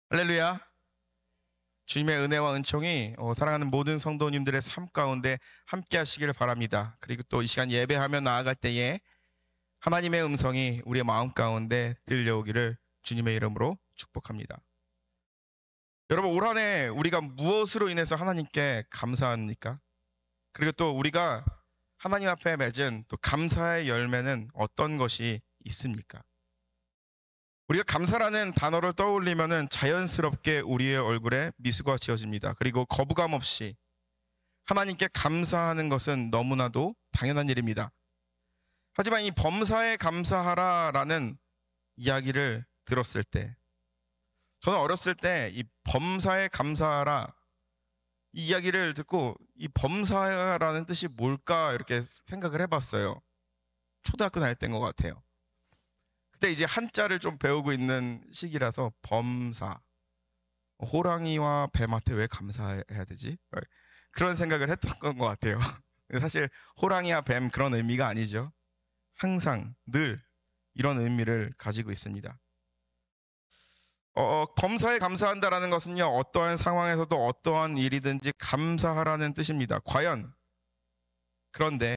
할렐루야. 주님의 은혜와 은총이 사랑하는 모든 성도님들의 삶 가운데 함께 하시기를 바랍니다. 그리고 또 이 시간 예배하며 나아갈 때에 하나님의 음성이 우리의 마음 가운데 들려오기를 주님의 이름으로 축복합니다. 여러분, 올 한 해 우리가 무엇으로 인해서 하나님께 감사합니까? 그리고 또 우리가 하나님 앞에 맺은 또 감사의 열매는 어떤 것이 있습니까? 우리가 감사라는 단어를 떠올리면은 자연스럽게 우리의 얼굴에 미소가 지어집니다. 그리고 거부감 없이 하나님께 감사하는 것은 너무나도 당연한 일입니다. 하지만 이 범사에 감사하라라는 이야기를 들었을 때, 저는 어렸을 때 이 범사에 감사하라 이 이야기를 듣고 이 범사라는 뜻이 뭘까 이렇게 생각을 해봤어요. 초등학교 다닐 때인 것 같아요. 그때 이제 한자를 좀 배우고 있는 시기라서 범사, 호랑이와 뱀한테 왜 감사해야 되지? 그런 생각을 했던 것 같아요. 사실 호랑이와 뱀 그런 의미가 아니죠. 항상, 늘 이런 의미를 가지고 있습니다. 범사에 감사한다라는 것은요, 어떠한 상황에서도 어떠한 일이든지 감사하라는 뜻입니다. 그런데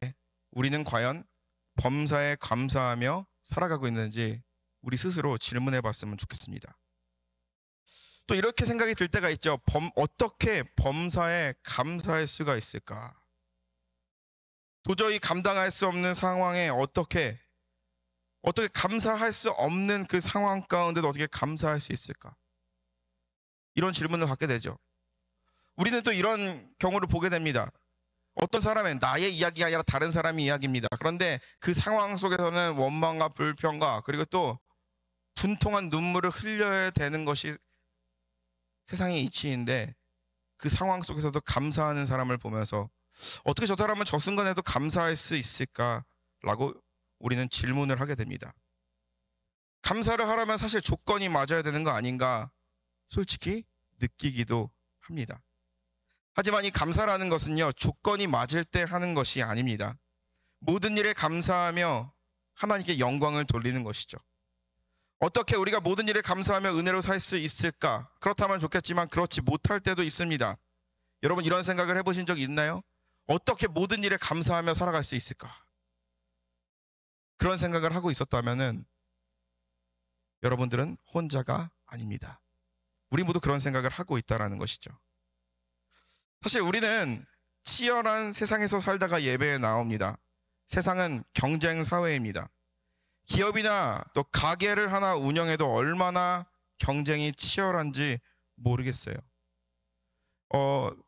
우리는 과연 범사에 감사하며 살아가고 있는지 우리 스스로 질문해 봤으면 좋겠습니다. 또 이렇게 생각이 들 때가 있죠. 어떻게 범사에 감사할 수가 있을까? 도저히 감당할 수 없는 상황에 어떻게 감사할 수 없는 그 상황 가운데도 어떻게 감사할 수 있을까? 이런 질문을 갖게 되죠. 우리는 또 이런 경우를 보게 됩니다. 어떤 사람은 나의 이야기가 아니라 다른 사람의 이야기입니다. 그런데 그 상황 속에서는 원망과 불평과 그리고 또 분통한 눈물을 흘려야 되는 것이 세상의 이치인데 그 상황 속에서도 감사하는 사람을 보면서 어떻게 저 사람은 저 순간에도 감사할 수 있을까라고 우리는 질문을 하게 됩니다. 감사를 하려면 사실 조건이 맞아야 되는 거 아닌가 솔직히 느끼기도 합니다. 하지만 이 감사라는 것은요, 조건이 맞을 때 하는 것이 아닙니다. 모든 일에 감사하며 하나님께 영광을 돌리는 것이죠. 어떻게 우리가 모든 일에 감사하며 은혜로 살 수 있을까? 그렇다면 좋겠지만 그렇지 못할 때도 있습니다. 여러분 이런 생각을 해보신 적 있나요? 어떻게 모든 일에 감사하며 살아갈 수 있을까? 그런 생각을 하고 있었다면은 여러분들은 혼자가 아닙니다. 우리 모두 그런 생각을 하고 있다라는 것이죠. 사실 우리는 치열한 세상에서 살다가 예배에 나옵니다. 세상은 경쟁 사회입니다. 기업이나 또 가게를 하나 운영해도 얼마나 경쟁이 치열한지 모르겠어요.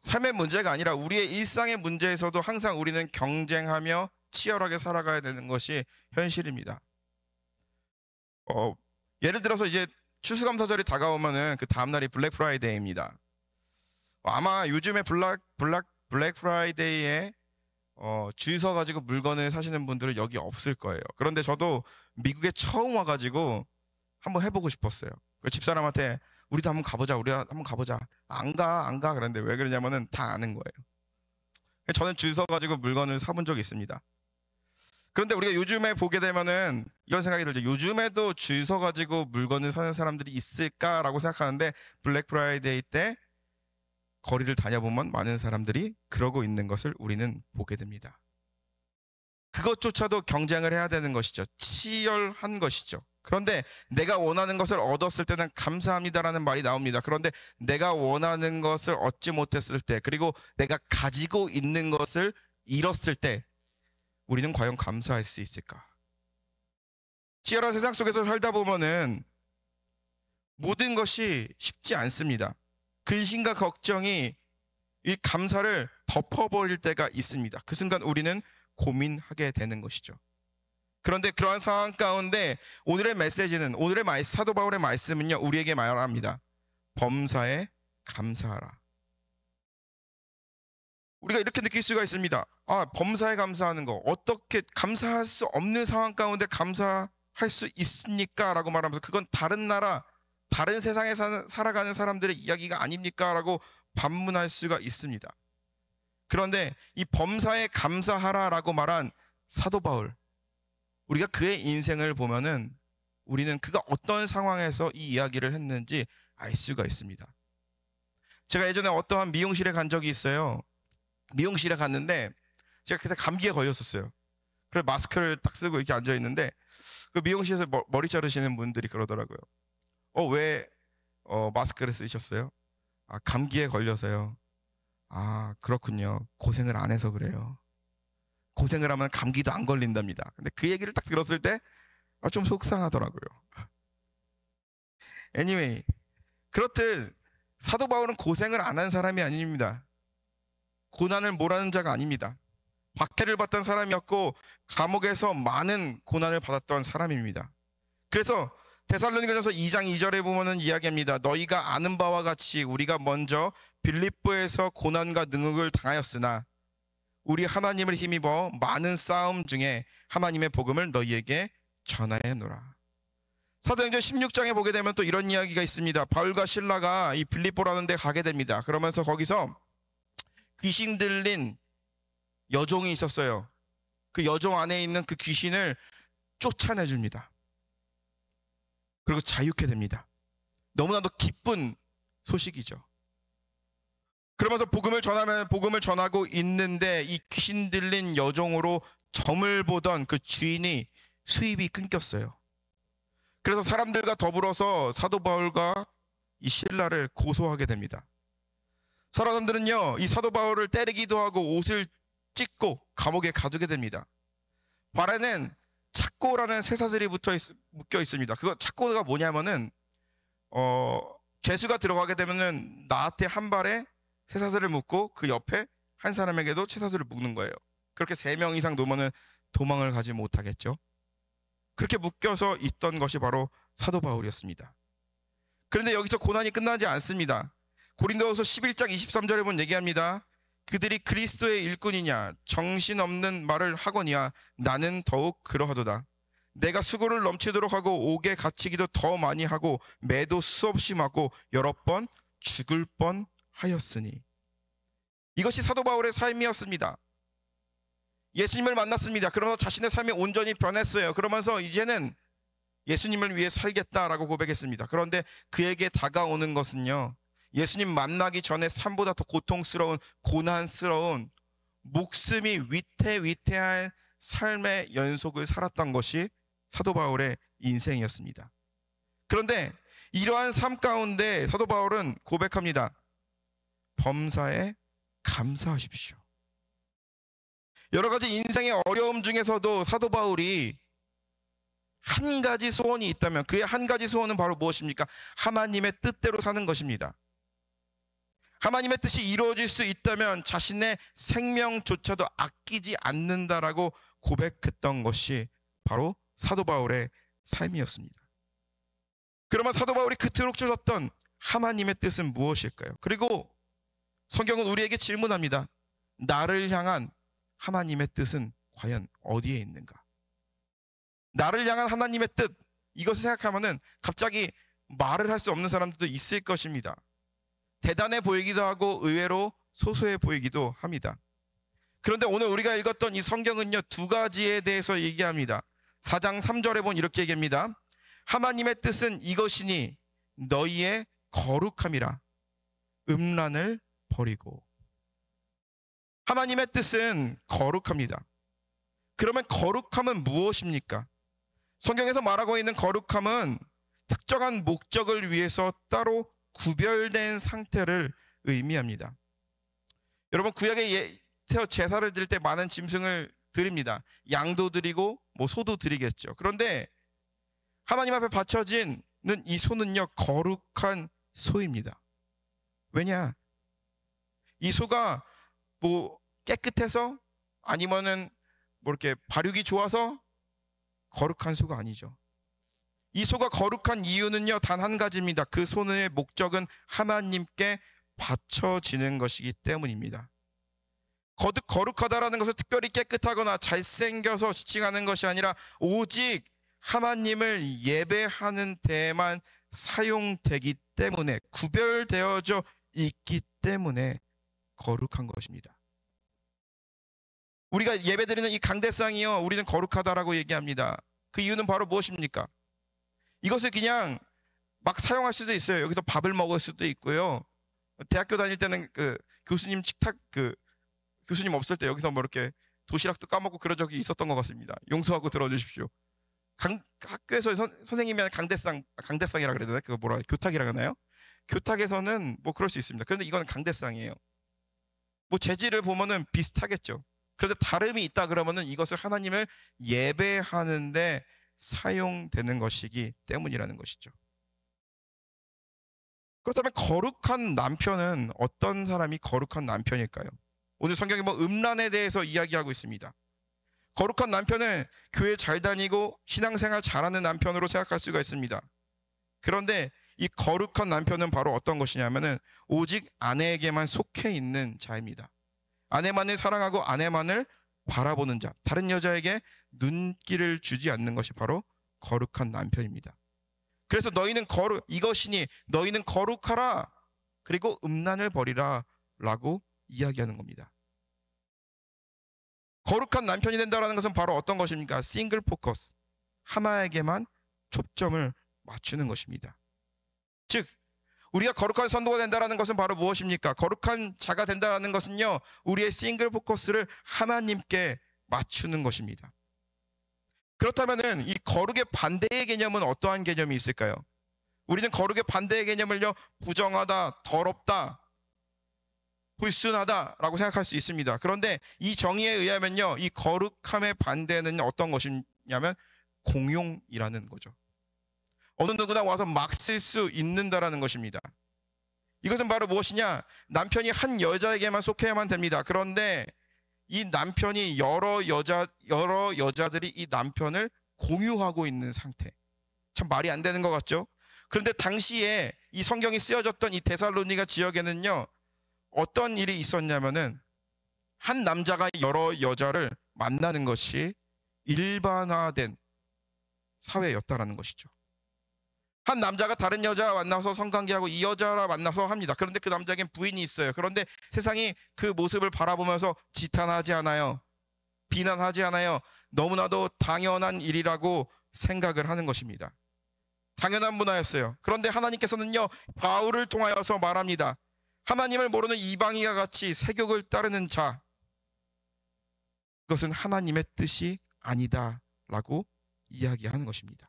삶의 문제가 아니라 우리의 일상의 문제에서도 항상 우리는 경쟁하며 치열하게 살아가야 되는 것이 현실입니다. 예를 들어서 이제 추수감사절이 다가오면은 그 다음날이 블랙 프라이데이입니다. 아마 요즘에 블랙 프라이데이에 줄 서가지고 물건을 사시는 분들은 여기 없을 거예요. 그런데 저도 미국에 처음 와가지고 한번 해보고 싶었어요. 그 집사람한테 우리도 한번 가보자, 우리 한번 가보자. 안 가. 그런데 왜 그러냐면은 다 아는 거예요. 저는 줄 서가지고 물건을 사본 적이 있습니다. 그런데 우리가 요즘에 보게 되면은 이런 생각이 들죠. 요즘에도 줄 서가지고 물건을 사는 사람들이 있을까라고 생각하는데 블랙 프라이데이 때 거리를 다녀보면 많은 사람들이 그러고 있는 것을 우리는 보게 됩니다. 그것조차도 경쟁을 해야 되는 것이죠. 치열한 것이죠. 그런데 내가 원하는 것을 얻었을 때는 감사합니다라는 말이 나옵니다. 그런데 내가 원하는 것을 얻지 못했을 때, 그리고 내가 가지고 있는 것을 잃었을 때, 우리는 과연 감사할 수 있을까? 치열한 세상 속에서 살다 보면은 모든 것이 쉽지 않습니다. 근심과 걱정이 이 감사를 덮어버릴 때가 있습니다. 그 순간 우리는 고민하게 되는 것이죠. 그런데 그러한 상황 가운데 오늘의 메시지는, 오늘의 사도 바울의 말씀은요, 우리에게 말합니다. 범사에 감사하라. 우리가 이렇게 느낄 수가 있습니다. 범사에 감사하는 거. 어떻게 감사할 수 없는 상황 가운데 감사할 수 있습니까? 라고 말하면서 그건 다른 나라, 다른 세상에 살아가는 사람들의 이야기가 아닙니까? 라고 반문할 수가 있습니다. 그런데 이 범사에 감사하라라고 말한 사도 바울, 우리가 그의 인생을 보면은 우리는 그가 어떤 상황에서 이 이야기를 했는지 알 수가 있습니다. 제가 예전에 어떠한 미용실에 간 적이 있어요. 미용실에 갔는데 제가 그때 감기에 걸렸었어요. 그래서 마스크를 딱 쓰고 이렇게 앉아 있는데 그 미용실에서 머리 자르시는 분들이 그러더라고요. 왜 마스크를 쓰셨어요? 아, 감기에 걸려서요. 아, 그렇군요. 고생을 안 해서 그래요. 고생을 하면 감기도 안 걸린답니다. 근데 그 얘기를 딱 들었을 때 좀 속상하더라고요. Anyway, 그렇듯 사도 바울은 고생을 안 한 사람이 아닙니다. 고난을 몰아는 자가 아닙니다. 박해를 받던 사람이었고 감옥에서 많은 고난을 받았던 사람입니다. 그래서 데살로니가전서 2장 2절에 보면은 이야기합니다. 너희가 아는 바와 같이 우리가 먼저 빌립보에서 고난과 능욕을 당하였으나 우리 하나님을 힘입어 많은 싸움 중에 하나님의 복음을 너희에게 전하였노라. 사도행전 16장에 보게 되면 또 이런 이야기가 있습니다. 바울과 실라가 이 빌립보라는 데 가게 됩니다. 그러면서 거기서 귀신 들린 여종이 있었어요. 그 여종 안에 있는 그 귀신을 쫓아내줍니다. 그리고 자유케 됩니다. 너무나도 기쁜 소식이죠. 그러면서 복음을 전하고 있는데 이 귀신 들린 여종으로 점을 보던 그 주인이 수입이 끊겼어요. 그래서 사람들과 더불어서 사도 바울과 이 실라를 고소하게 됩니다. 사람들은요, 이 사도 바울을 때리기도 하고 옷을 찢고 감옥에 가두게 됩니다. 발에는 착고라는 쇠사슬이 묶여 있습니다. 그거 착고가 뭐냐면은 죄수가 들어가게 되면은 나한테 한 발에 쇠사슬을 묶고 그 옆에 한 사람에게도 쇠사슬을 묶는 거예요. 그렇게 3명 이상 놓으면은 도망을 가지 못하겠죠. 그렇게 묶여서 있던 것이 바로 사도 바울이었습니다. 그런데 여기서 고난이 끝나지 않습니다. 고린도후서 11장 23절에 보면 얘기합니다. 그들이 그리스도의 일꾼이냐 정신없는 말을 하거니와 나는 더욱 그러하도다. 내가 수고를 넘치도록 하고 옥에 갇히기도 더 많이 하고 매도 수없이 맞고 여러 번 죽을 뻔하였으니. 이것이 사도 바울의 삶이었습니다. 예수님을 만났습니다. 그러면서 자신의 삶이 온전히 변했어요. 그러면서 이제는 예수님을 위해 살겠다라고 고백했습니다. 그런데 그에게 다가오는 것은요, 예수님 만나기 전에 삶보다 더 고통스러운, 고난스러운, 목숨이 위태위태한 삶의 연속을 살았던 것이 사도 바울의 인생이었습니다. 그런데 이러한 삶 가운데 사도 바울은 고백합니다. 범사에 감사하십시오. 여러 가지 인생의 어려움 중에서도 사도 바울이 한 가지 소원이 있다면 그의 한 가지 소원은 바로 무엇입니까? 하나님의 뜻대로 사는 것입니다. 하나님의 뜻이 이루어질 수 있다면 자신의 생명조차도 아끼지 않는다라고 고백했던 것이 바로 사도 바울의 삶이었습니다. 그러면 사도 바울이 그토록 쫓았던 하나님의 뜻은 무엇일까요? 그리고 성경은 우리에게 질문합니다. 나를 향한 하나님의 뜻은 과연 어디에 있는가? 나를 향한 하나님의 뜻, 이것을 생각하면은 갑자기 말을 할 수 없는 사람들도 있을 것입니다. 대단해 보이기도 하고 의외로 소소해 보이기도 합니다. 그런데 오늘 우리가 읽었던 이 성경은요, 2가지에 대해서 얘기합니다. 4장 3절에 보면 이렇게 얘기합니다. 하나님의 뜻은 이것이니 너희의 거룩함이라 음란을 버리고. 하나님의 뜻은 거룩합니다. 그러면 거룩함은 무엇입니까? 성경에서 말하고 있는 거룩함은 특정한 목적을 위해서 따로 구별된 상태를 의미합니다. 여러분, 구약에 제사를 드릴 때 많은 짐승을 드립니다. 양도 드리고 소도 드리겠죠. 그런데 하나님 앞에 바쳐진 이 소는요, 거룩한 소입니다. 왜냐? 이 소가 깨끗해서 아니면은 이렇게 발육이 좋아서 거룩한 소가 아니죠. 이 소가 거룩한 이유는요, 단 한 가지입니다. 그 소의 목적은 하나님께 바쳐지는 것이기 때문입니다. 거룩하다라는 것은 특별히 깨끗하거나 잘생겨서 지칭하는 것이 아니라 오직 하나님을 예배하는 데에만 사용되기 때문에, 구별되어져 있기 때문에 거룩한 것입니다. 우리가 예배드리는 이 강대상이요, 우리는 거룩하다라고 얘기합니다. 그 이유는 바로 무엇입니까? 이것을 그냥 막 사용할 수도 있어요. 여기서 밥을 먹을 수도 있고요. 대학교 다닐 때는 그 교수님 식탁 교수님 없을 때 여기서 뭐 이렇게 도시락도 까먹고 그런 적이 있었던 것 같습니다. 용서하고 들어주십시오. 학교에서 선생님이 하는 강대상이라 그래야 되나? 그거 뭐라 교탁이라 그러나요? 교탁에서는 뭐 그럴 수 있습니다. 그런데 이거는 강대상이에요. 뭐 재질을 보면은 비슷하겠죠. 그런데 다름이 있다 그러면은 이것을 하나님을 예배하는데 사용되는 것이기 때문이라는 것이죠. 그렇다면 거룩한 남편은 어떤 사람이 거룩한 남편일까요? 오늘 성경에 뭐 음란에 대해서 이야기하고 있습니다. 거룩한 남편은 교회 잘 다니고 신앙생활 잘하는 남편으로 생각할 수가 있습니다. 그런데 이 거룩한 남편은 바로 어떤 것이냐면은 오직 아내에게만 속해 있는 자입니다. 아내만을 사랑하고 아내만을 바라보는 자, 다른 여자에게 눈길을 주지 않는 것이 바로 거룩한 남편입니다. 그래서 이것이니 너희는 거룩하라, 그리고 음란을 버리라 라고 이야기하는 겁니다. 거룩한 남편이 된다는 것은 바로 어떤 것입니까? 싱글 포커스, 하나에게만 초점을 맞추는 것입니다. 즉 우리가 거룩한 성도가 된다는 것은 바로 무엇입니까? 거룩한 자가 된다는 것은요, 우리의 싱글 포커스를 하나님께 맞추는 것입니다. 그렇다면은 이 거룩의 반대의 개념은 어떠한 개념이 있을까요? 우리는 거룩의 반대의 개념을요, 부정하다, 더럽다, 불순하다라고 생각할 수 있습니다. 그런데 이 정의에 의하면요, 이 거룩함의 반대는 어떤 것이냐면 공용이라는 거죠. 어느 누구나 와서 막 쓸 수 있는다라는 것입니다. 이것은 바로 무엇이냐? 남편이 한 여자에게만 속해야만 됩니다. 그런데 이 남편이 여러 여자들이 이 남편을 공유하고 있는 상태. 참 말이 안 되는 것 같죠? 그런데 당시에 이 성경이 쓰여졌던 이 데살로니가 지역에는요, 어떤 일이 있었냐면은 한 남자가 여러 여자를 만나는 것이 일반화된 사회였다라는 것이죠. 한 남자가 다른 여자와 만나서 성관계하고 이 여자와 만나서 합니다. 그런데 그 남자에겐 부인이 있어요. 그런데 세상이 그 모습을 바라보면서 지탄하지 않아요. 비난하지 않아요. 너무나도 당연한 일이라고 생각을 하는 것입니다. 당연한 문화였어요. 그런데 하나님께서는요, 바울을 통하여서 말합니다. 하나님을 모르는 이방인과 같이 세욕을 따르는 자, 그것은 하나님의 뜻이 아니다라고 이야기하는 것입니다.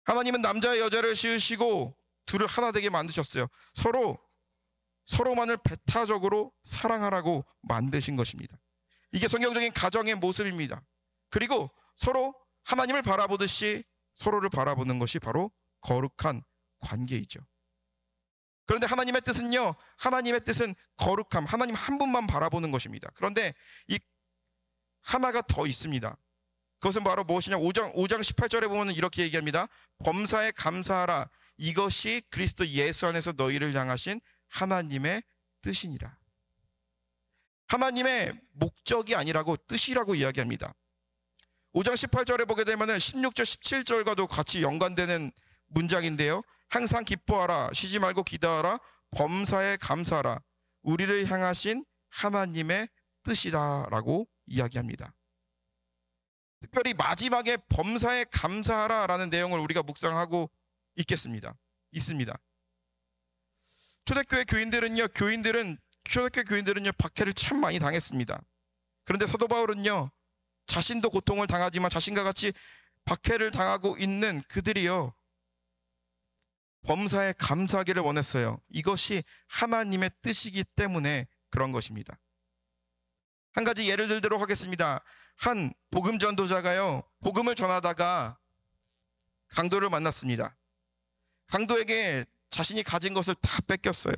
하나님은 남자와 여자를 지으시고 둘을 하나 되게 만드셨어요. 서로만을 배타적으로 사랑하라고 만드신 것입니다. 이게 성경적인 가정의 모습입니다. 그리고 서로 하나님을 바라보듯이 서로를 바라보는 것이 바로 거룩한 관계이죠. 그런데 하나님의 뜻은요, 하나님의 뜻은 거룩함, 하나님 한 분만 바라보는 것입니다. 그런데 이 하나가 더 있습니다. 그것은 바로 무엇이냐? 5장 18절에 보면 이렇게 얘기합니다. 범사에 감사하라. 이것이 그리스도 예수 안에서 너희를 향하신 하나님의 뜻이니라. 하나님의 목적이 아니라고 뜻이라고 이야기합니다. 5장 18절에 보게 되면 16절 17절과도 같이 연관되는 문장인데요. 항상 기뻐하라. 쉬지 말고 기도하라. 범사에 감사하라. 우리를 향하신 하나님의 뜻이라라고 이야기합니다. 특별히 마지막에 범사에 감사하라 라는 내용을 우리가 묵상하고 있습니다. 초대교회 교인들은요, 초대교회 교인들은요, 박해를 참 많이 당했습니다. 그런데 사도 바울은요, 자신도 고통을 당하지만 자신과 같이 박해를 당하고 있는 그들이요, 범사에 감사하기를 원했어요. 이것이 하나님의 뜻이기 때문에 그런 것입니다. 한 가지 예를 들도록 하겠습니다. 한 복음 전도자가요, 복음을 전하다가 강도를 만났습니다. 강도에게 자신이 가진 것을 다 뺏겼어요.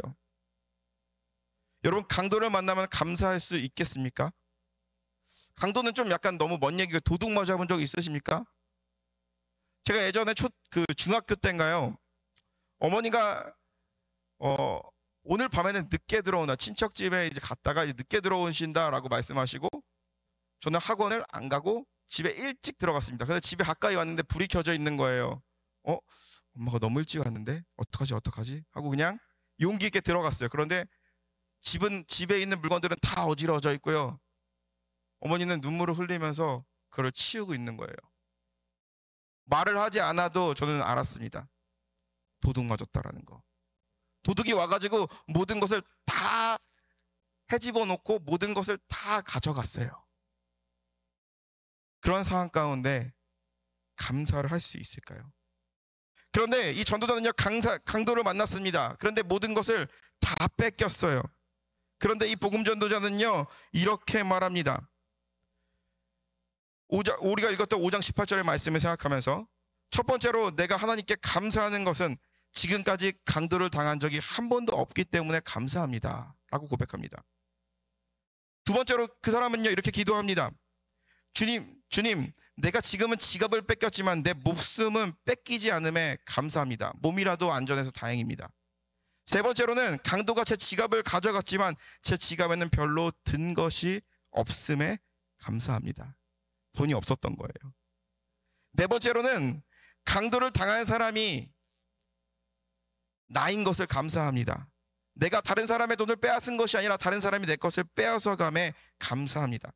여러분, 강도를 만나면 감사할 수 있겠습니까? 강도는 좀 약간 너무 먼 얘기고 도둑 맞아본 적 있으십니까? 제가 예전에 중학교 때인가요? 어머니가 오늘 밤에는 늦게 들어오나 친척 집에 이제 갔다가 이제 늦게 들어오신다라고 말씀하시고 저는 학원을 안 가고 집에 일찍 들어갔습니다. 그래서 집에 가까이 왔는데 불이 켜져 있는 거예요. 엄마가 너무 일찍 왔는데 어떡하지 하고 그냥 용기 있게 들어갔어요. 그런데 집에 있는 물건들은 다 어지러져 있고요. 어머니는 눈물을 흘리면서 그걸 치우고 있는 거예요. 말을 하지 않아도 저는 알았습니다. 도둑 맞았다라는 거. 도둑이 와가지고 모든 것을 다 헤집어 놓고 모든 것을 다 가져갔어요. 그런 상황 가운데 감사를 할 수 있을까요? 그런데 이 전도자는요, 강도를 만났습니다. 그런데 모든 것을 다 뺏겼어요. 그런데 이 복음 전도자는요, 이렇게 말합니다. 우리가 읽었던 5장 18절의 말씀을 생각하면서, 첫 번째로 내가 하나님께 감사하는 것은 지금까지 강도를 당한 적이 한 번도 없기 때문에 감사합니다. 라고 고백합니다. 두 번째로 그 사람은요, 이렇게 기도합니다. 주님, 내가 지금은 지갑을 뺏겼지만 내 목숨은 뺏기지 않음에 감사합니다. 몸이라도 안전해서 다행입니다. 세 번째로는 강도가 제 지갑을 가져갔지만 제 지갑에는 별로 든 것이 없음에 감사합니다. 돈이 없었던 거예요. 네 번째로는 강도를 당한 사람이 나인 것을 감사합니다. 내가 다른 사람의 돈을 빼앗은 것이 아니라 다른 사람이 내 것을 빼앗아 감에 감사합니다.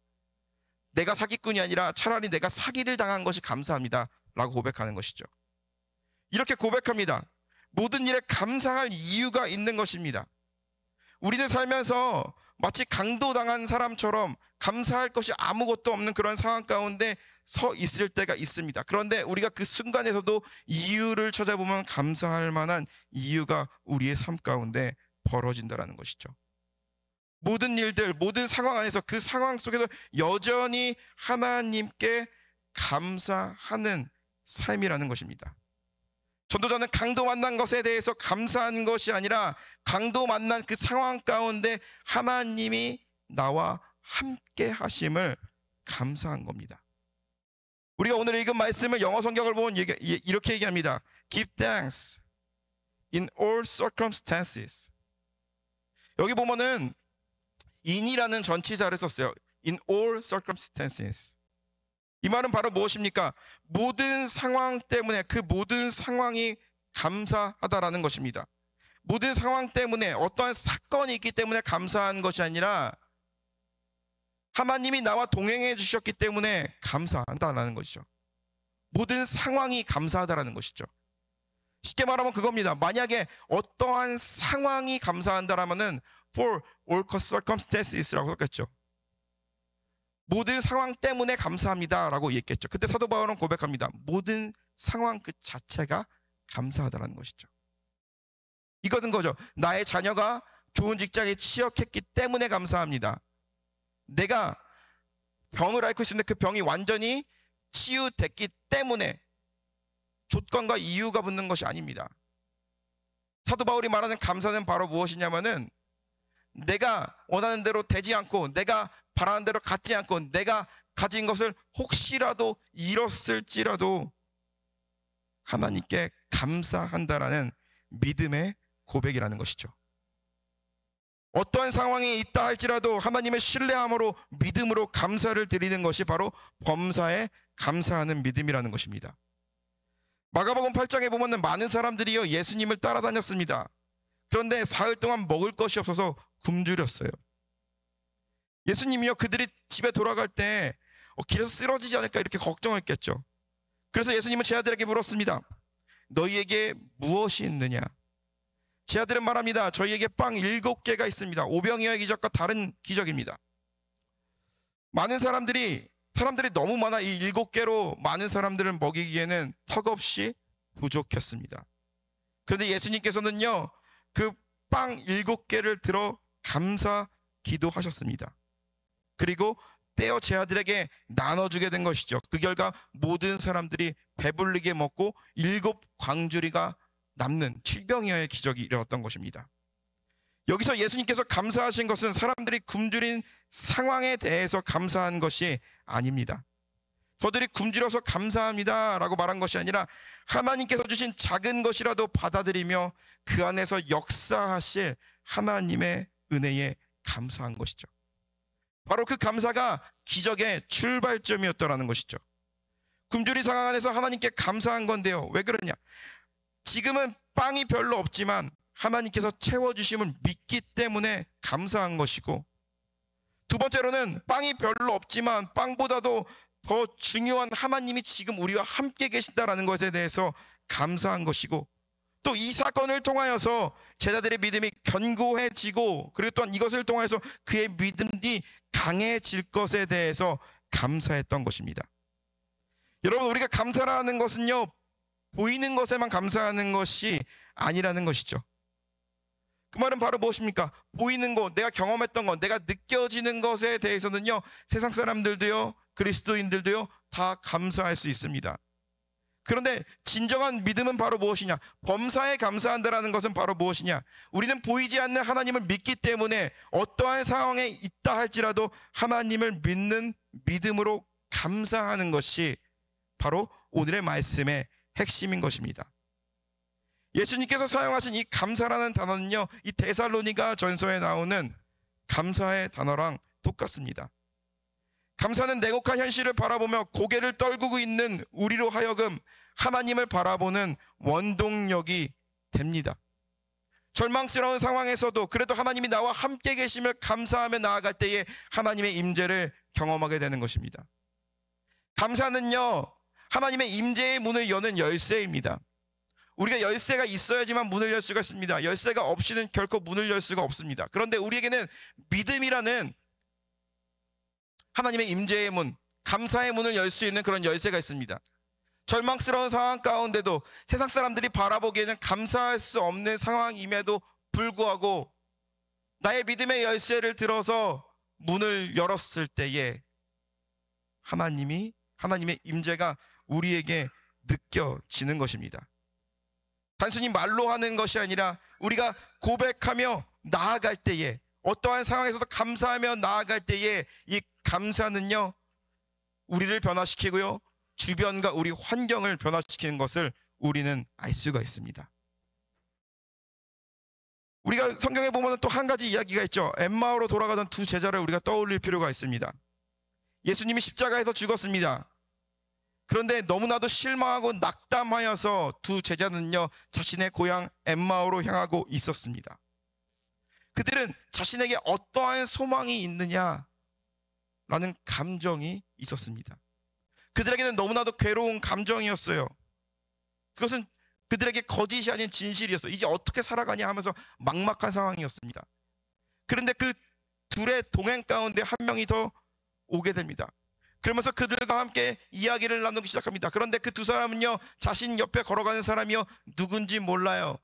내가 사기꾼이 아니라 차라리 내가 사기를 당한 것이 감사합니다. 라고 고백하는 것이죠. 이렇게 고백합니다. 모든 일에 감사할 이유가 있는 것입니다. 우리는 살면서 마치 강도당한 사람처럼 감사할 것이 아무것도 없는 그런 상황 가운데 서 있을 때가 있습니다. 그런데 우리가 그 순간에서도 이유를 찾아보면 감사할 만한 이유가 우리의 삶 가운데 벌어진다는 것이죠. 모든 일들, 모든 상황 안에서 그 상황 속에서 여전히 하나님께 감사하는 삶이라는 것입니다. 전도자는 강도 만난 것에 대해서 감사한 것이 아니라 강도 만난 그 상황 가운데 하나님이 나와 함께 하심을 감사한 겁니다. 우리가 오늘 읽은 말씀을 영어 성경을 보면 이렇게 얘기합니다. Give thanks in all circumstances. 여기 보면은 in이라는 전치사를 썼어요. In all circumstances. 이 말은 바로 무엇입니까? 모든 상황 때문에 그 모든 상황이 감사하다라는 것입니다. 모든 상황 때문에 어떠한 사건이 있기 때문에 감사한 것이 아니라 하나님이 나와 동행해 주셨기 때문에 감사한다라는 것이죠. 모든 상황이 감사하다라는 것이죠. 쉽게 말하면 그겁니다. 만약에 어떠한 상황이 감사한다라면은 for all circumstances라고 썼겠죠. 모든 상황 때문에 감사합니다 라고 얘기했죠. 그때 사도 바울은 고백합니다. 모든 상황 그 자체가 감사하다라는 것이죠. 이것은 거죠. 나의 자녀가 좋은 직장에 취업했기 때문에 감사합니다. 내가 병을 앓고 있는데 그 병이 완전히 치유됐기 때문에 조건과 이유가 붙는 것이 아닙니다. 사도 바울이 말하는 감사는 바로 무엇이냐면은 내가 원하는 대로 되지 않고 내가 바라는 대로 갖지 않고 내가 가진 것을 혹시라도 잃었을지라도 하나님께 감사한다라는 믿음의 고백이라는 것이죠. 어떠한 상황이 있다 할지라도 하나님의 신뢰함으로 믿음으로 감사를 드리는 것이 바로 범사에 감사하는 믿음이라는 것입니다. 마가복음 8장에 보면 많은 사람들이요 예수님을 따라다녔습니다. 그런데 사흘 동안 먹을 것이 없어서 굶주렸어요. 예수님이요 그들이 집에 돌아갈 때 길에서 쓰러지지 않을까 이렇게 걱정했겠죠. 그래서 예수님은 제 아들에게 물었습니다. 너희에게 무엇이 있느냐? 제 아들은 말합니다. 저희에게 빵 7개가 있습니다. 오병이어의 기적과 다른 기적입니다. 많은 사람들이 너무 많아 이 7개로 많은 사람들을 먹이기에는 턱없이 부족했습니다. 그런데 예수님께서는요 그 빵 7개를 들어 감사 기도하셨습니다. 그리고 떼어 제 아들에게 나눠주게 된 것이죠. 그 결과 모든 사람들이 배불리게 먹고 7 광주리가 남는 7병이어의 기적이 일어났던 것입니다. 여기서 예수님께서 감사하신 것은 사람들이 굶주린 상황에 대해서 감사한 것이 아닙니다. 저들이 굶주려서 감사합니다 라고 말한 것이 아니라 하나님께서 주신 작은 것이라도 받아들이며 그 안에서 역사하실 하나님의 은혜에 감사한 것이죠. 바로 그 감사가 기적의 출발점이었다라는 것이죠. 굶주린 상황 안에서 하나님께 감사한 건데요. 왜 그러냐? 지금은 빵이 별로 없지만 하나님께서 채워주심을 믿기 때문에 감사한 것이고, 두 번째로는 빵이 별로 없지만 빵보다도 더 중요한 하나님이 지금 우리와 함께 계신다라는 것에 대해서 감사한 것이고, 또 이 사건을 통하여서 제자들의 믿음이 견고해지고, 그리고 또한 이것을 통하여서 그의 믿음이 강해질 것에 대해서 감사했던 것입니다. 여러분, 우리가 감사라는 것은요, 보이는 것에만 감사하는 것이 아니라는 것이죠. 그 말은 바로 무엇입니까? 보이는 것, 내가 경험했던 것, 내가 느껴지는 것에 대해서는요, 세상 사람들도요, 그리스도인들도요, 다 감사할 수 있습니다. 그런데 진정한 믿음은 바로 무엇이냐? 범사에 감사한다라는 것은 바로 무엇이냐? 우리는 보이지 않는 하나님을 믿기 때문에 어떠한 상황에 있다 할지라도 하나님을 믿는 믿음으로 감사하는 것이 바로 오늘의 말씀의 핵심인 것입니다. 예수님께서 사용하신 이 감사라는 단어는요, 이 데살로니가 전서에 나오는 감사의 단어랑 똑같습니다. 감사는 냉혹한 현실을 바라보며 고개를 떨구고 있는 우리로 하여금 하나님을 바라보는 원동력이 됩니다. 절망스러운 상황에서도 그래도 하나님이 나와 함께 계심을 감사하며 나아갈 때에 하나님의 임재를 경험하게 되는 것입니다. 감사는요, 하나님의 임재의 문을 여는 열쇠입니다. 우리가 열쇠가 있어야지만 문을 열 수가 있습니다. 열쇠가 없이는 결코 문을 열 수가 없습니다. 그런데 우리에게는 믿음이라는 하나님의 임재의 문, 감사의 문을 열 수 있는 그런 열쇠가 있습니다. 절망스러운 상황 가운데도 세상 사람들이 바라보기에는 감사할 수 없는 상황임에도 불구하고 나의 믿음의 열쇠를 들어서 문을 열었을 때에 하나님의 임재가 우리에게 느껴지는 것입니다. 단순히 말로 하는 것이 아니라 우리가 고백하며 나아갈 때에, 어떠한 상황에서도 감사하며 나아갈 때에 이 감사는요, 우리를 변화시키고요, 주변과 우리 환경을 변화시키는 것을 우리는 알 수가 있습니다. 우리가 성경에 보면 또 한 가지 이야기가 있죠. 엠마오로 돌아가던 두 제자를 우리가 떠올릴 필요가 있습니다. 예수님이 십자가에서 죽었습니다. 그런데 너무나도 실망하고 낙담하여서 두 제자는요, 자신의 고향 엠마오로 향하고 있었습니다. 그들은 자신에게 어떠한 소망이 있느냐라는 감정이 있었습니다. 그들에게는 너무나도 괴로운 감정이었어요. 그것은 그들에게 거짓이 아닌 진실이었어요. 이제 어떻게 살아가냐 하면서 막막한 상황이었습니다. 그런데 그 둘의 동행 가운데 한 명이 더 오게 됩니다. 그러면서 그들과 함께 이야기를 나누기 시작합니다. 그런데 그 두 사람은요, 자신 옆에 걸어가는 사람이요, 누군지 몰라요.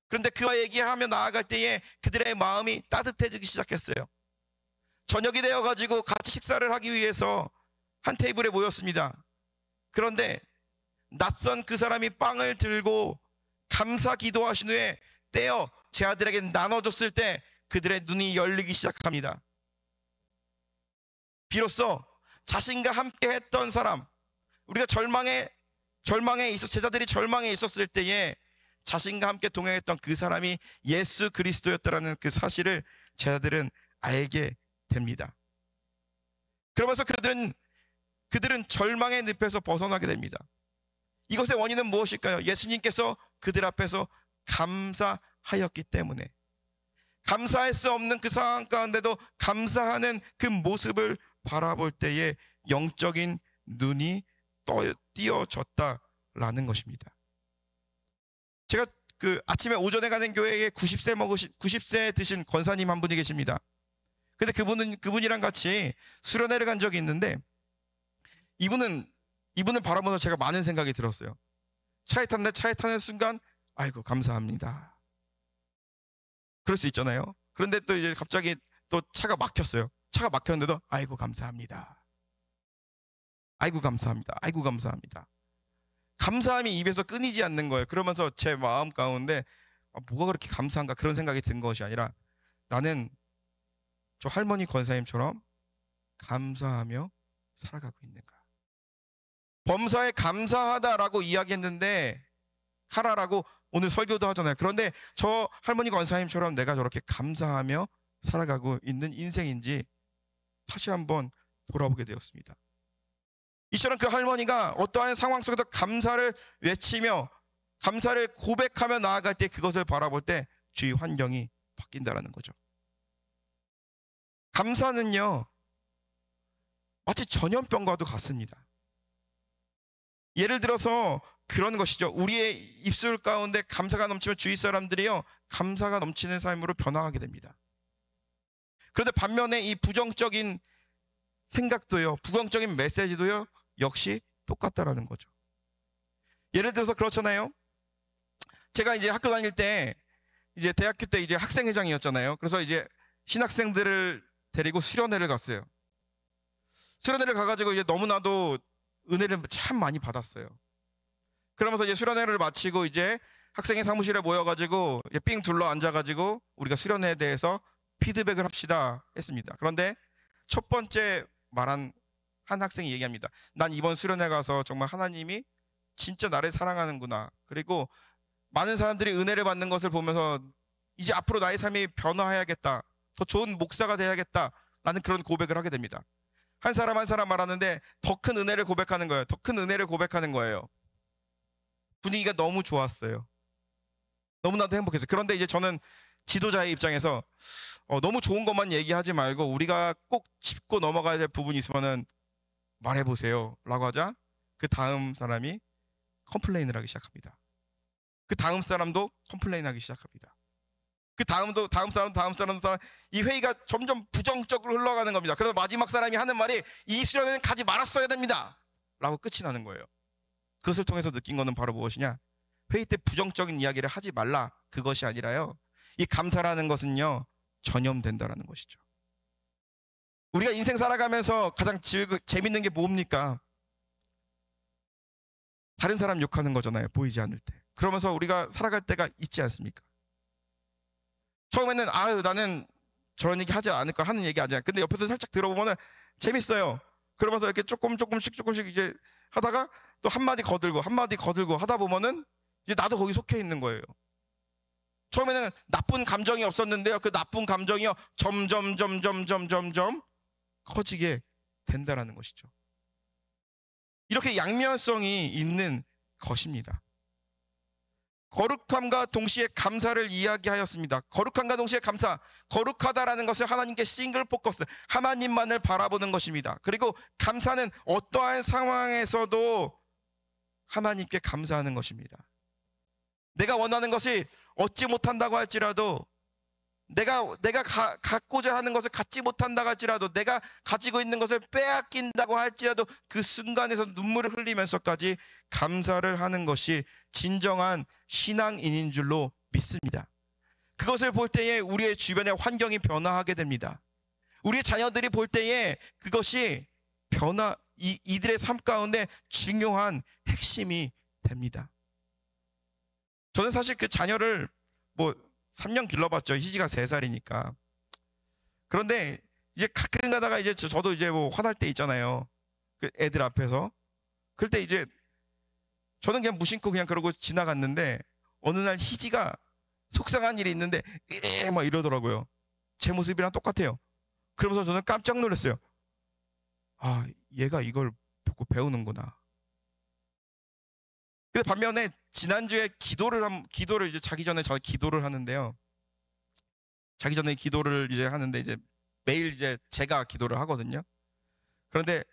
그런데 그와 얘기하며 나아갈 때에 그들의 마음이 따뜻해지기 시작했어요. 저녁이 되어가지고 같이 식사를 하기 위해서 한 테이블에 모였습니다. 그런데 낯선 그 사람이 빵을 들고 감사 기도하신 후에 떼어 제 아들에게 나눠줬을 때 그들의 눈이 열리기 시작합니다. 비로소 자신과 함께 했던 사람, 우리가 제자들이 절망에 있었을 때에 자신과 함께 동행했던 그 사람이 예수 그리스도였다라는 그 사실을 제자들은 알게 됩니다. 그러면서 그들은 절망의 늪에서 벗어나게 됩니다. 이것의 원인은 무엇일까요? 예수님께서 그들 앞에서 감사하였기 때문에, 감사할 수 없는 그 상황 가운데도 감사하는 그 모습을 바라볼 때에 영적인 눈이 띄어졌다라는 것입니다. 제가 아침에 오전에 가는 교회에 90세 드신 권사님 한 분이 계십니다. 근데 그분이랑 같이 수련회를 간 적이 있는데, 이분을 바라보면서 제가 많은 생각이 들었어요. 차에 타는 순간, 아이고, 감사합니다. 그럴 수 있잖아요. 그런데 또 이제 갑자기 또 차가 막혔어요. 차가 막혔는데도, 아이고, 감사합니다. 아이고, 감사합니다. 아이고, 감사합니다. 감사함이 입에서 끊이지 않는 거예요. 그러면서 제 마음 가운데, 뭐가 그렇게 감사한가, 그런 생각이 든 것이 아니라, 나는 저 할머니 권사님처럼 감사하며 살아가고 있는가. 범사에 감사하다라고 이야기했는데, 하라라고 오늘 설교도 하잖아요. 그런데 저 할머니 권사님처럼 내가 저렇게 감사하며 살아가고 있는 인생인지 다시 한번 돌아보게 되었습니다. 이처럼 그 할머니가 어떠한 상황 속에서 감사를 외치며 감사를 고백하며 나아갈 때, 그것을 바라볼 때 주위 환경이 바뀐다라는 거죠. 감사는요, 마치 전염병과도 같습니다. 예를 들어서 그런 것이죠. 우리의 입술 가운데 감사가 넘치면 주위 사람들이요, 감사가 넘치는 삶으로 변화하게 됩니다. 그런데 반면에 이 부정적인 생각도요, 부정적인 메시지도요, 역시 똑같다라는 거죠. 예를 들어서 그렇잖아요. 제가 이제 학교 다닐 때, 이제 대학교 때 이제 학생회장이었잖아요. 그래서 이제 신학생들을 데리고 수련회를 갔어요. 수련회를 가가지고 이제 너무나도 은혜를 참 많이 받았어요. 그러면서 이제 수련회를 마치고 이제 학생회 사무실에 모여가지고 삥 둘러 앉아가지고 우리가 수련회에 대해서 피드백을 합시다 했습니다. 그런데 첫 번째 말한 한 학생이 얘기합니다. 난 이번 수련회 가서 정말 하나님이 진짜 나를 사랑하는구나. 그리고 많은 사람들이 은혜를 받는 것을 보면서 이제 앞으로 나의 삶이 변화해야겠다. 더 좋은 목사가 돼야겠다. 라는 그런 고백을 하게 됩니다. 한 사람 한 사람 말하는데 더 큰 은혜를 고백하는 거예요. 더 큰 은혜를 고백하는 거예요. 분위기가 너무 좋았어요. 너무나도 행복했어요. 그런데 이제 저는 지도자의 입장에서 너무 좋은 것만 얘기하지 말고 우리가 꼭 짚고 넘어가야 될 부분이 있으면은 말해보세요. 라고 하자 그 다음 사람이 컴플레인을 하기 시작합니다. 그 다음 사람도 컴플레인 하기 시작합니다. 그 다음도 다음 사람 이 회의가 점점 부정적으로 흘러가는 겁니다. 그래서 마지막 사람이 하는 말이 이 수련회는 가지 말았어야 됩니다. 라고 끝이 나는 거예요. 그것을 통해서 느낀 거는 바로 무엇이냐? 회의 때 부정적인 이야기를 하지 말라. 그것이 아니라요. 이 감사라는 것은요. 전염된다라는 것이죠. 우리가 인생 살아가면서 가장 재밌는 게 뭡니까? 다른 사람 욕하는 거잖아요. 보이지 않을 때. 그러면서 우리가 살아갈 때가 있지 않습니까? 처음에는 나는 저런 얘기 하지 않을까 하는 얘기 아니야. 근데 옆에서 살짝 들어보면은 재밌어요. 그러면서 이렇게 조금씩 이제 하다가 또 한마디 거들고 하다 보면은 이제 나도 거기 속해 있는 거예요. 처음에는 나쁜 감정이 없었는데요. 그 나쁜 감정이요. 점점 커지게 된다라는 것이죠. 이렇게 양면성이 있는 것입니다. 거룩함과 동시에 감사를 이야기하였습니다. 거룩함과 동시에 감사. 거룩하다라는 것을 하나님께 싱글 포커스, 하나님만을 바라보는 것입니다. 그리고 감사는 어떠한 상황에서도 하나님께 감사하는 것입니다. 내가 원하는 것이 얻지 못한다고 할지라도, 내가 갖고자 하는 것을 갖지 못한다고 할지라도, 내가 가지고 있는 것을 빼앗긴다고 할지라도 그 순간에서 눈물을 흘리면서까지 감사를 하는 것이 진정한 신앙인인 줄로 믿습니다. 그것을 볼 때에 우리의 주변의 환경이 변화하게 됩니다. 우리의 자녀들이 볼 때에 그것이 이들의 삶 가운데 중요한 핵심이 됩니다. 저는 사실 그 자녀를 3년 길러봤죠. 희지가 3살이니까. 그런데 이제 가끔 가다가 이제 저도 이제 화날 때 있잖아요. 그 애들 앞에서. 그럴 때 이제 저는 그냥 무심코 그냥 그러고 지나갔는데 어느 날 희지가 속상한 일이 있는데 막 이러더라고요. 제 모습이랑 똑같아요. 그러면서 저는 깜짝 놀랐어요. 얘가 이걸 보고 배우는구나. 근데 반면에 지난주에 기도를 이제 자기 전에 기도를 하는데요. 자기 전에 기도를 이제 하는데 이제 매일 이제 제가 기도를 하거든요. 그런데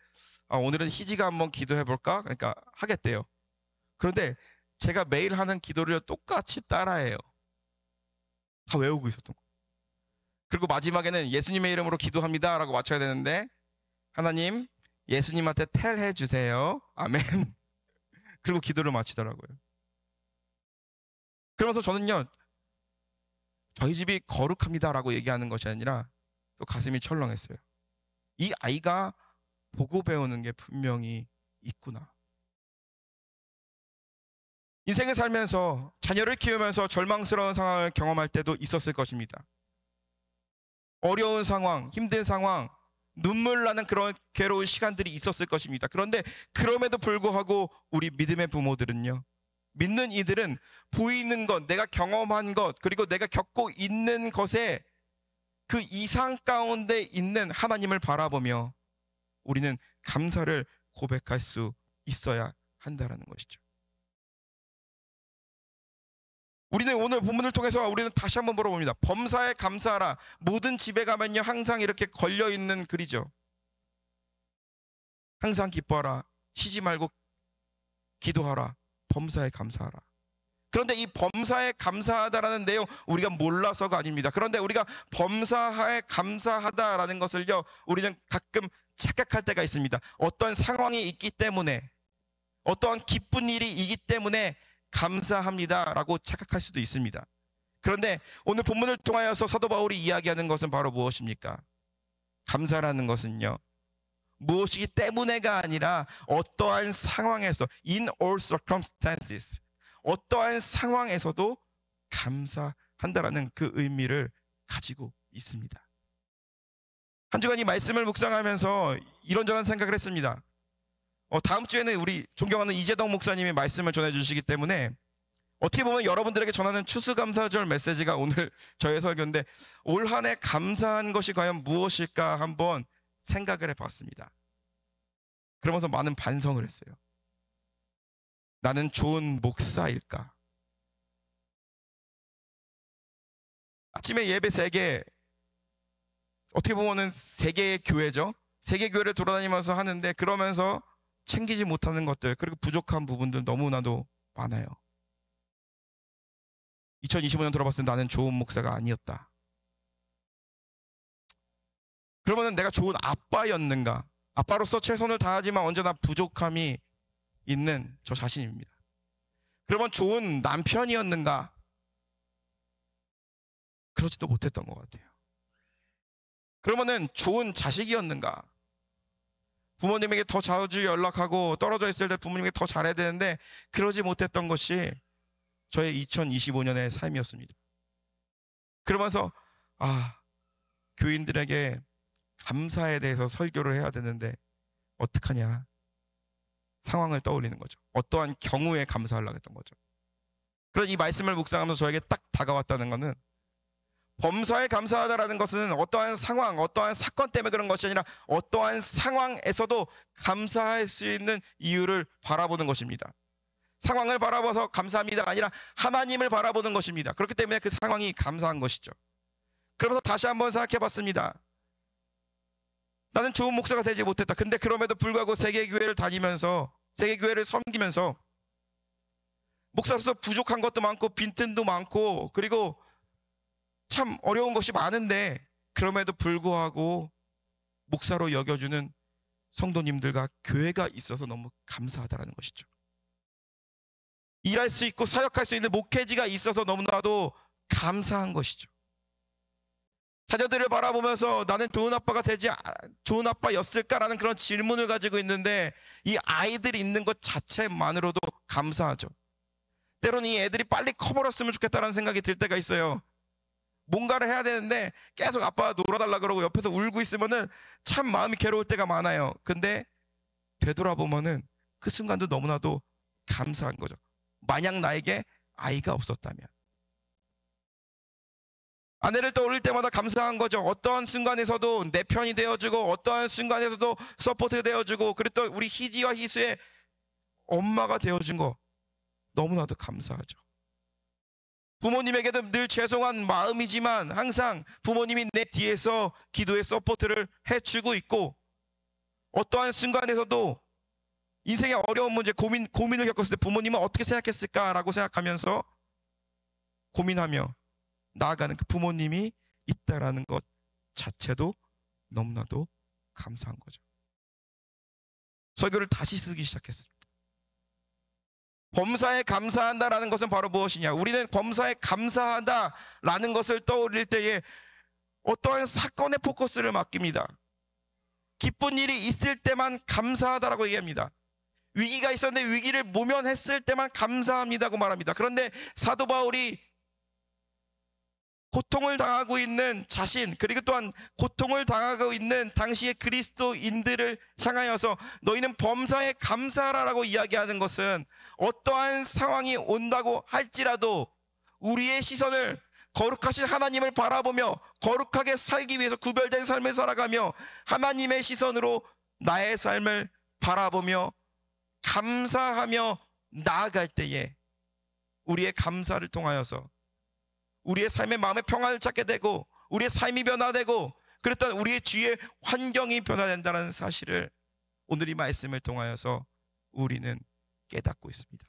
오늘은 희지가 한번 기도해 볼까? 그러니까 하겠대요. 그런데 제가 매일 하는 기도를 똑같이 따라해요. 다 외우고 있었던 거. 그리고 마지막에는 예수님의 이름으로 기도합니다라고 맞춰야 되는데 하나님 예수님한테 텔해 주세요. 아멘. 그리고 기도를 마치더라고요. 그러면서 저는요, 저희 집이 거룩합니다라고 얘기하는 것이 아니라 또 가슴이 철렁했어요. 이 아이가 보고 배우는 게 분명히 있구나. 인생을 살면서 자녀를 키우면서 절망스러운 상황을 경험할 때도 있었을 것입니다. 어려운 상황, 힘든 상황, 눈물 나는 그런 괴로운 시간들이 있었을 것입니다. 그런데 그럼에도 불구하고 우리 믿음의 부모들은요. 믿는 이들은 보이는 것, 내가 경험한 것, 그리고 내가 겪고 있는 것에 그 이상 가운데 있는 하나님을 바라보며 우리는 감사를 고백할 수 있어야 한다는 것이죠. 우리는 오늘 본문을 통해서 우리는 다시 한번 물어봅니다. 범사에 감사하라. 모든 집에 가면요 항상 이렇게 걸려있는 글이죠. 항상 기뻐하라. 쉬지 말고 기도하라. 범사에 감사하라. 그런데 이 범사에 감사하다라는 내용 우리가 몰라서가 아닙니다. 그런데 우리가 범사에 감사하다라는 것을요, 우리는 가끔 착각할 때가 있습니다. 어떤 상황이 있기 때문에, 어떠한 기쁜 일이 있기 때문에 감사합니다라고 착각할 수도 있습니다. 그런데 오늘 본문을 통하여서 사도 바울이 이야기하는 것은 바로 무엇입니까? 감사라는 것은요, 무엇이기 때문에가 아니라 어떠한 상황에서, in all circumstances, 어떠한 상황에서도 감사한다라는 그 의미를 가지고 있습니다. 한 주간 이 말씀을 묵상하면서 이런저런 생각을 했습니다. 다음 주에는 우리 존경하는 이재동 목사님이 말씀을 전해주시기 때문에 어떻게 보면 여러분들에게 전하는 추수감사절 메시지가 오늘 저의 설교인데, 올 한 해 감사한 것이 과연 무엇일까 한번 생각을 해봤습니다. 그러면서 많은 반성을 했어요. 나는 좋은 목사일까? 아침에 예배 3개, 어떻게 보면은 3개의 교회죠. 3개 교회를 돌아다니면서 하는데, 그러면서 챙기지 못하는 것들, 그리고 부족한 부분들 너무나도 많아요. 2025년 돌아봤을 때 나는 좋은 목사가 아니었다. 그러면은 내가 좋은 아빠였는가? 아빠로서 최선을 다하지만 언제나 부족함이 있는 저 자신입니다. 그러면 좋은 남편이었는가? 그러지도 못했던 것 같아요. 그러면은 좋은 자식이었는가? 부모님에게 더 자주 연락하고 떨어져 있을 때 부모님에게 더 잘해야 되는데 그러지 못했던 것이 저의 2025년의 삶이었습니다. 그러면서 교인들에게 감사에 대해서 설교를 해야 되는데 어떡하냐? 상황을 떠올리는 거죠. 어떠한 경우에 감사하려고 했던 거죠. 그래서 이 말씀을 묵상하면서 저에게 딱 다가왔다는 것은, 범사에 감사하다라는 것은 어떠한 상황, 어떠한 사건 때문에 그런 것이 아니라 어떠한 상황에서도 감사할 수 있는 이유를 바라보는 것입니다. 상황을 바라봐서 감사합니다가 아니라 하나님을 바라보는 것입니다. 그렇기 때문에 그 상황이 감사한 것이죠. 그러면서 다시 한번 생각해 봤습니다. 나는 좋은 목사가 되지 못했다. 근데 그럼에도 불구하고 세계교회를 다니면서, 세계교회를 섬기면서 목사로서 부족한 것도 많고 빈틈도 많고 그리고 참 어려운 것이 많은데 그럼에도 불구하고 목사로 여겨주는 성도님들과 교회가 있어서 너무 감사하다라는 것이죠. 일할 수 있고 사역할 수 있는 목회지가 있어서 너무나도 감사한 것이죠. 자녀들을 바라보면서 나는 좋은 아빠였을까라는 그런 질문을 가지고 있는데, 이 아이들이 있는 것 자체만으로도 감사하죠. 때로는 이 애들이 빨리 커버렸으면 좋겠다라는 생각이 들 때가 있어요. 뭔가를 해야 되는데 계속 아빠가 놀아달라 그러고 옆에서 울고 있으면은 참 마음이 괴로울 때가 많아요. 근데 되돌아보면은 그 순간도 너무나도 감사한 거죠. 만약 나에게 아이가 없었다면. 아내를 떠올릴 때마다 감사한 거죠. 어떠한 순간에서도 내 편이 되어주고 어떠한 순간에서도 서포트가 되어주고, 그리고 또 우리 희지와 희수의 엄마가 되어준 거 너무나도 감사하죠. 부모님에게도 늘 죄송한 마음이지만 항상 부모님이 내 뒤에서 기도의 서포트를 해주고 있고, 어떠한 순간에서도 인생의 어려운 문제, 고민을 겪었을 때 부모님은 어떻게 생각했을까라고 생각하면서 고민하며 나아가는 그 부모님이 있다라는 것 자체도 너무나도 감사한 거죠. 설교를 다시 쓰기 시작했습니다. 범사에 감사한다라는 것은 바로 무엇이냐? 우리는 범사에 감사하다라는 것을 떠올릴 때에 어떠한 사건에 포커스를 맡깁니다. 기쁜 일이 있을 때만 감사하다라고 얘기합니다. 위기가 있었는데 위기를 모면했을 때만 감사합니다고 말합니다. 그런데 사도 바울이 고통을 당하고 있는 자신, 그리고 또한 고통을 당하고 있는 당시의 그리스도인들을 향하여서 너희는 범사에 감사하라라고 이야기하는 것은, 어떠한 상황이 온다고 할지라도 우리의 시선을 거룩하신 하나님을 바라보며 거룩하게 살기 위해서 구별된 삶을 살아가며 하나님의 시선으로 나의 삶을 바라보며 감사하며 나아갈 때에 우리의 감사를 통하여서 우리의 삶의 마음의 평안을 찾게 되고 우리의 삶이 변화되고, 그랬던 우리의 주위의 환경이 변화된다는 사실을 오늘 이 말씀을 통하여서 우리는 깨닫고 있습니다.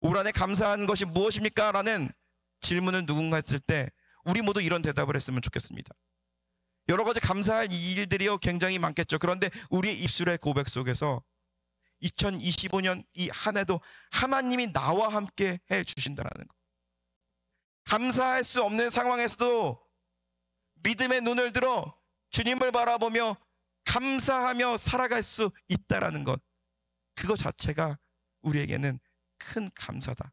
올 한 해 감사한 것이 무엇입니까? 라는 질문을 누군가 했을 때 우리 모두 이런 대답을 했으면 좋겠습니다. 여러 가지 감사할 일들이요 굉장히 많겠죠. 그런데 우리의 입술의 고백 속에서 2025년 이 한 해도 하나님이 나와 함께 해 주신다는 것. 감사할 수 없는 상황에서도 믿음의 눈을 들어 주님을 바라보며 감사하며 살아갈 수 있다라는 것. 그거 자체가 우리에게는 큰 감사다.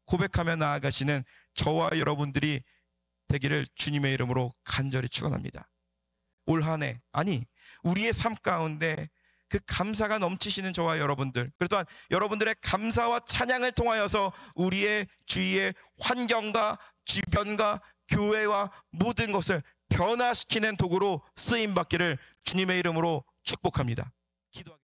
고백하며 나아가시는 저와 여러분들이 되기를 주님의 이름으로 간절히 축원합니다. 올 한 해, 아니 우리의 삶 가운데 그 감사가 넘치시는 저와 여러분들, 그리고 또한 여러분들의 감사와 찬양을 통하여서 우리의 주위의 환경과 주변과 교회와 모든 것을 변화시키는 도구로 쓰임받기를 주님의 이름으로 축복합니다. 기도하겠습니다.